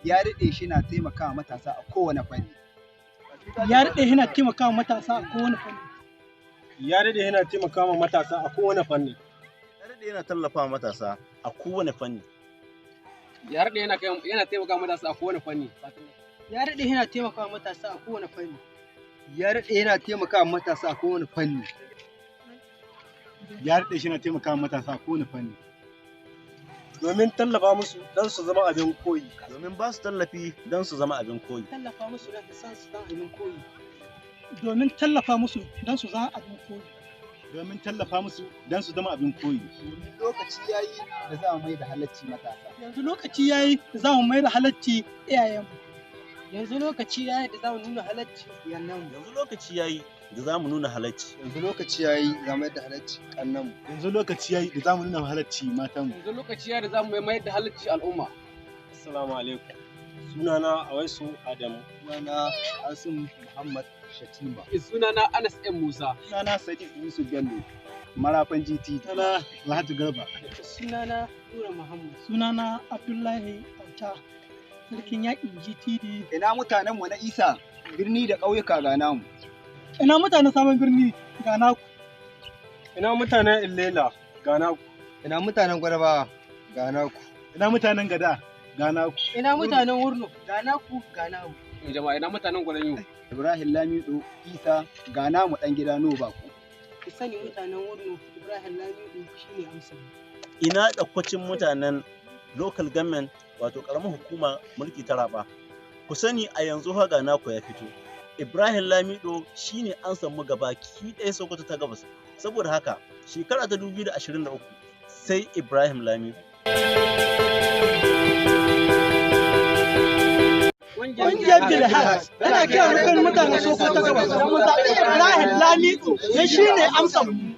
ya daɗe shi na taimakawa matasa a kowane fanni. Ya daɗe yana taimakawa matasa a kowane fanni. Ya daɗe yana taimakawa matasa a kowane fanni. Ya daɗe yana tallafawa matasa a kowane fanni. Ya daɗe yana taimakawa matasa a kowane fanni. Ya daɗe yana taimakawa matasa a kowane fanni. Ya daɗe yana taimakawa matasa a kowane fanni. Ya daɗe shi na taimakawa matasa a kowane fanni. Domin tallafa musu don su zama abin koyi. Domin ba su tallafi don su zama abin koyi. Tallafa musu don su zama abin koyi. Domin tallafa musu don su zama abin koyi. Domin tallafa musu don su zama abin koyi. Lokaci ya yi da za mu mai da halacci matasa. Yanzu lokaci ya yi da za mu mai da halacci iyayenmu. Yanzu lokaci ya yi da za mu nuna halacci yannanmu. Yanzu lokaci ya yi da za mu nuna halacci. Yanzu lokaci ya yi da mai da halacci kannanmu. Yanzu lokaci ya yi da za mu nuna halacci matanmu. Yanzu lokaci ya yi da za mu mai da halacci al'umma. Assalamu alaikum. Sunana Awaisu Adamu. Sunana Asim Muhammad Shatima. Sunana Anas M Musa. Sunana Sadiq Yusuf Bello. Marafan GT. Sunana Lahatu Garba. Sunana Nura Muhammad. Sunana Abdullahi Auta. Sarkin yaƙin GTD. Ina mutanenmu na Isa, birni da ƙauyuka ga namu. Ina mutanen sabon birni ga naku. Ina mutanen Illela ga naku. Ina mutanen Gwadabawa ga naku. Ina mutanen Gada ga naku. Ina mutanen Wurno ga naku ga naku. Jama'a ina mutanen Gwaranyo. Ibrahim Lamido Isa ga namu ɗan gida no bako. Ku sani mutanen Wurno Ibrahim Lamido shine amsa. Ina ɗaukacin mutanen local government wato ƙaramin hukuma mulki ta Raba. Ku sani a yanzu haga naku ya fito. Ibrahim Lamido shine an samu gabaki ɗaya Sokoto ta gabas. Saboda haka shekara ta 2023 sai Ibrahim Lamido. Ƙungiyar Bilhas tana kiran rukun mutanen Sokoto ta gabas. Ibrahim Lamido shine amsa mu.